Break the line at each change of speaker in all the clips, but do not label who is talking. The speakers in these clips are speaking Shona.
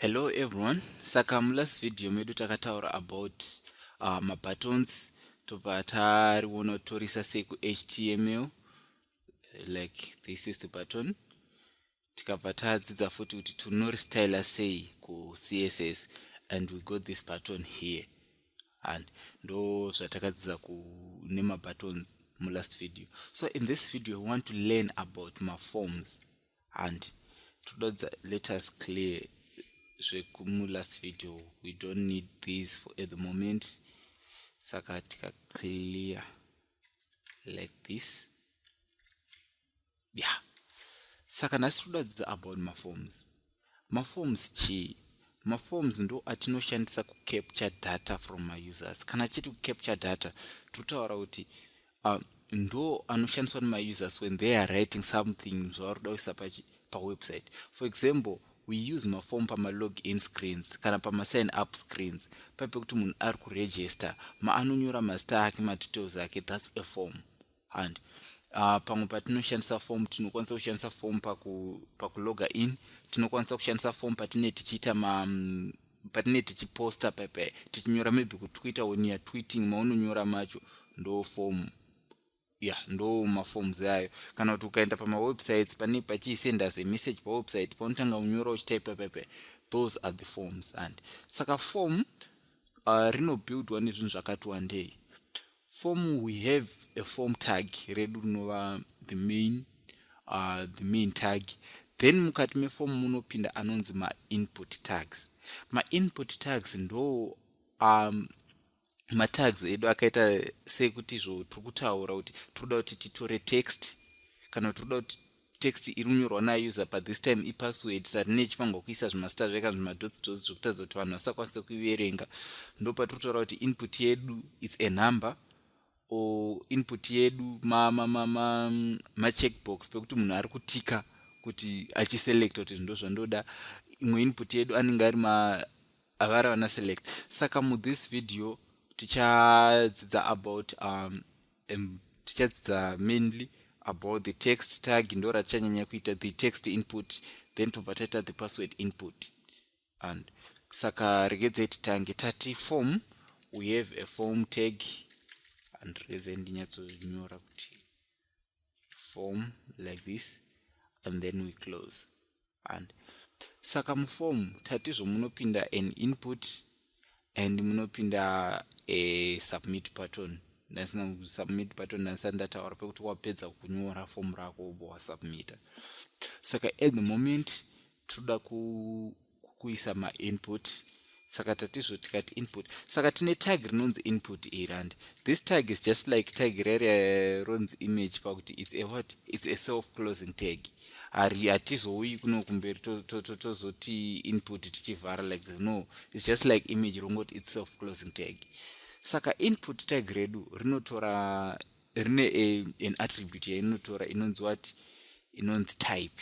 Hello everyone. Saka last video medu takataura about ma buttons tobva tariona torisa seku HTML, like this is the button. Tikabva tadzidza futi kuti tinoristyla sei ku CSS, and we got this button here, and ndo zvatakadzidza nema buttons mu last video. So in this video we want to learn about my forms, and let us clear last video. We don't need these for at the moment. Saka tika clear like this. Yeah. Saka nasitudza about my forms. My forms ndo atinoshandisa ku capture data from my users. Kana chiti ku capture data, tutaura kuti ndo anoshandiswa my users when they are writing something zvavarikuda kuisa pa website. For example, we use my form pa login screens kana pa sign up screens. Pape kuti munhu ari ku register, anonyora mazita ake, details ake, that's a form. And pamwe patinoshandisa form, tinokwanisa kushandisa form pa ku log in, tinokwanisa kushandisa form patine tichiita patine tichiposta pepe, tichinyora maybe ku Twitter when you are tweeting, maunonyora macho ndo form. Yeah, ndo ma forms yayo. Kana kuti ukaenda pa websites pane pachisenda a message pa website paunotanga unyora uchitype pepe, those are the forms. And saka form rino buildwa nezvinhu zvakati wandei. Form, we have a form tag redu rinova the main tag. Then mukati me form munopinda anonzi ma input tags. Ma input tags ndo ma tags edu akaita sekuti turikutaura kuti toda kuti titore text, kana toda kuti text irunyorwa na user pa this time ipassword sarine chifanga kuisa zvimasta zveka zvima dots zvokutadza kuti vanhu vasakwanisa kuiverenga. Ndo paturitaura kuti input yedu it's a number, or input yedu ma checkbox pekuti munhu ari kutika kuti achiselect kuti ndo zvandoda. Imwe input yedu anenge ari avara wana select. Saka mu this video tichadzidza about tichadzidza mainly about the text tag, ndo ratichanyanya kuita the text input, then tobva taita the password input. And saka regedzai titange tati form, we have a form tag, and regedzai ndinyatsonyora kuti form like this, and then we close. And saka mu form tatizvo munopinda an input and munopinda a submit button. Nasina submit button nasandataura pekuti wapedza kunyora form rako wa submita. Saka at the moment toda kuisa ma input. Saka tatizvo tikati input. Saka tine tag rinonzi input iri, and this tag is just like tag rere ronzi image pakuti it's a what? It's a self-closing tag. Ari atizouyi kuno kumberi tozoti input tichivhara like this. No, it's just like image rongoti it's self-closing tag. Saka input tag redu rinotora rine an attribute yainotora inonzi what? Inonzi type.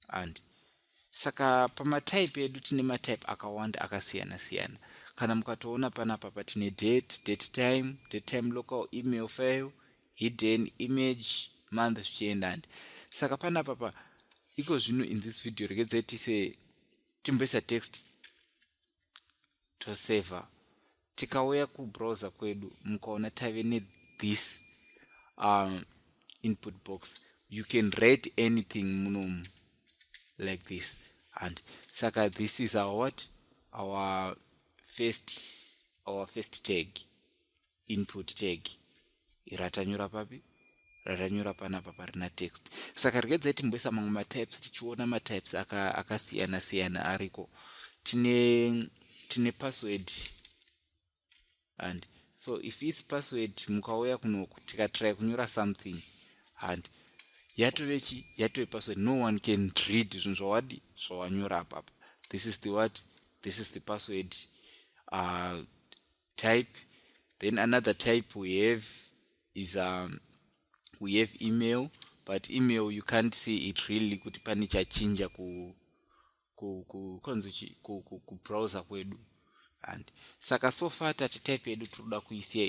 And saka pama type yedu tine ma type akawanda akasiyana siyana. Kana mukatoona panapa patine date time local, email file, hidden image, month zvichienda. Saka panapa iko zvino in this video regedzai tise timboisa text to saver. Tikauya ku browser kwedu mukaona tave ne this input box, you can write anything munomu like this. And saka this is our first tag, input tag. Iratanyura papi, ratanyura panapa parina text. Saka regedzai timboisa mamwe ma types, tichiona ma types akasiyana siyana ariko. Tine password, and so if it's password mukauya kuno tikatry kunyora something and yatove password, no one can read zvinhu zvawanyora apapa. This is the what? This is the password type. Then another type we have is we have email, but email you can't see it really kuti pane chachinja ku browser kwedu. And saka so far tati type yedu toda kuisia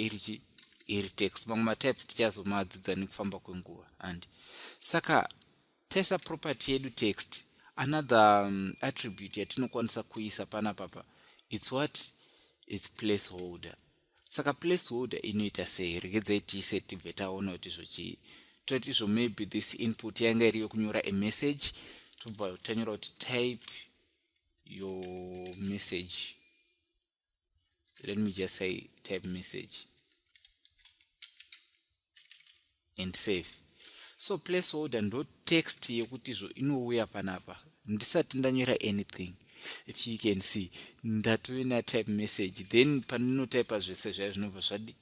iri text. Mamwe ma types tichazomadzidza nekufamba kwenguva. And saka taisa property yedu text, another attribute yatinokwanisa kuisa panapa it's what, it's placeholder. Saka placeholder inoita sei? Regedzai tiise tibve taona kuti zvochii. Toti zvo maybe this input yanga iri yokunyora a message, tobva tanyora kuti type your message. Let me just say type message and save. So placeholder ndo text yekuti zvo inouya panapa ndisati ndanyora anything. If you can see, ndatoina type message, then paninotypa zvese zvaya zvinobva zvadi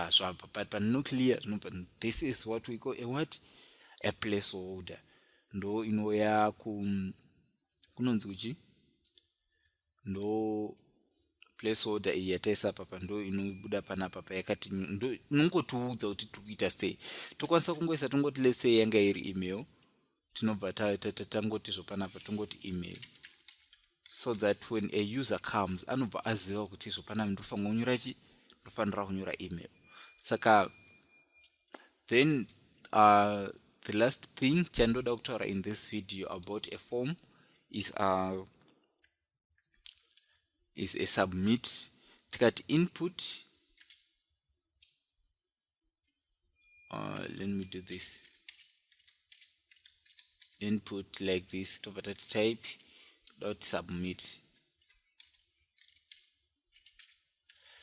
zvabva, but panoclear zvinobva. This is what we call a what, a placeholder. Ndo inoya kunonzi kuchi, ndo placeholder iyi yataisa papa ndo inobuda panapa payakati ndo inongotiudza kuti tikuita sei. Tokwanisa kungoisa tongoti let's say yanga iri email, tinobva tangoti zvopanapa tongoti email, so that when a user comes anobva aziva kuti zvopana ndofanira kunyora chi, ndofanira kunyora email. Saka then the last thing chandoda kutaura in this video about a form is a submit. Tikati input, let me do this, input like this, tobata type dot submit.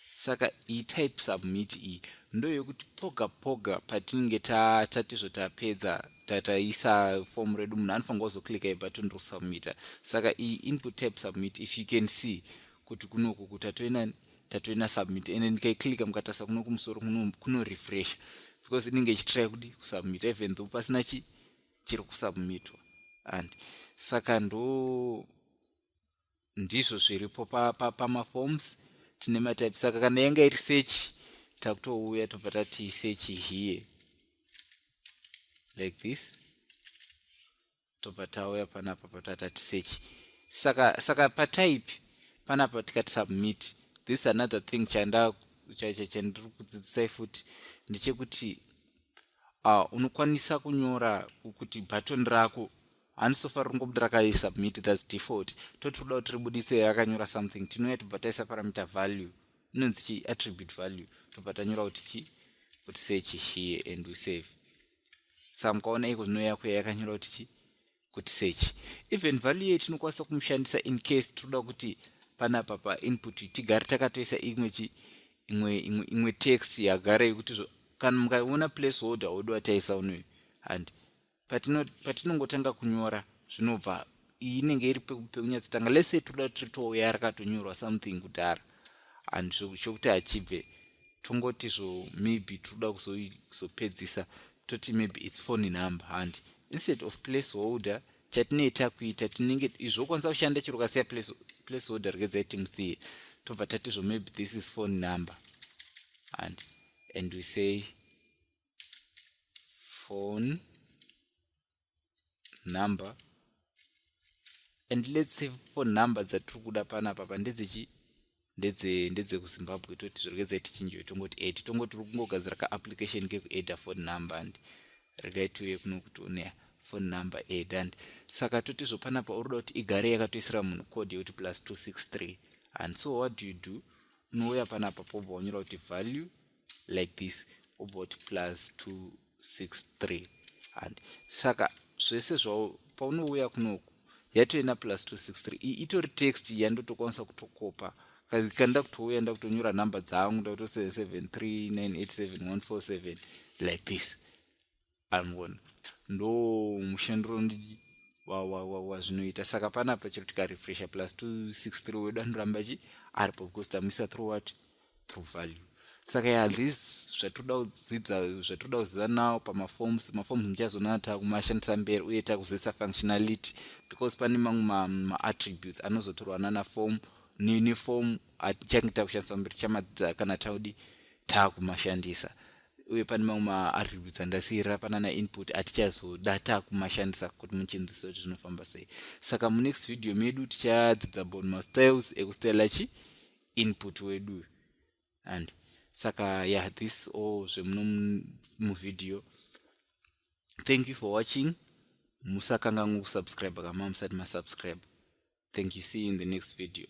Saka type submit ndo yokuti poga patinenge tati zvotapedza tataisa form redu munhu anofanira kuzoclicka button ro submita. Saka input type submit, if you can see kuti kunoku tatoina submit, and ndikaiclicka mukatasa kuno kumusoro kuno refresh because inenge ichitry kuti kusubmit even though pasina chiri kusubmitwa. And saka ndizvo zviripo pamaforms tine matype. Saka kana yanga iri search takutouya tobva tati search here like this, tobva tauya panapa patatati search. Saka patype panapa tikati submit, this is another thing chandiri kudzidzisai futi ndechekuti unokwanisa kunyora kuti button rako hanisofanira kungobuda rakaisubmit, that's default. Totoda kuti ribudise rakanyora something, tinouya tobva taisa parameter value, inonzi chi, attribute value, tobva tanyora kuti chi, kuti search here and we save. Saka mukaona iko zvinoya kuya yakanyora kuti chi, kuti search. Even value yetu tinokwanisa kumushandisa in case toda kuti panapa pa input tigare takatoisa imwe text yagara yekuti kana mukaona placeholder odo taisa unoyi, and patinongotanga kunyora zvinobva inenge iri pekunyatotanga. Let's say toda kuti ritouya rakatonyorwa something kudhara, and zvokuti achibve tongoti maybe toda kuzopedzisa toti maybe it's phone number, and instead of placeholder chatinoita kuita tinenge izvokwanisa kushanda chiro kasiya placeholder regedzai timusiye, tobva tati maybe this is phone number, and we say phone number, and let's say phone number dzatiri kuda panapa ndedze kuZimbabwe, toti zviregedzai tichinjiwe tongoti add, tongoti kungogadzira ka-application kekuadda phone number, and regai tiuye kuno kutoneya phone number add. And saka toti zvopanapa uroda kuti igare yakatoisira munhu code yekuti +263, and so what do, unouya panapa pobva wanyora kuti value like this, obva kuti +263, and saka zvese zvavo paunouya kunoku yatoina +263 itori text yandotokwanisa kutokopa. Kanda kutouya nda kutonyora number dzangu nda kuto 773987147 like this, and ndo mushandiro wa zvinoita. Saka panapa chero tikarefresha +263 wedu anoramba aripo because tamuisa through what, through value. Saka this zvatoda kuziva nawo pamaforms. Maforms muchazona takumashandisa mberi uye takuzisa functionality, because pane mamwe ma-attributes anozotorwa nanaform form atichange takushandisa mberi chamadza kana taudi takumashandisa, uye pane mamwe ma-attributes andasiyira panana input atichazoda takumashandisa kuti muchinzisa kuti zvinofamba sei. Saka munext video medu tichadzidza about mastyles ekustyla input wedu, and saka this all zvemuno muvideo. Thank you for watching. musakanganwa kusubscribe kama musati masubscribe. Thank you. See you in the next video.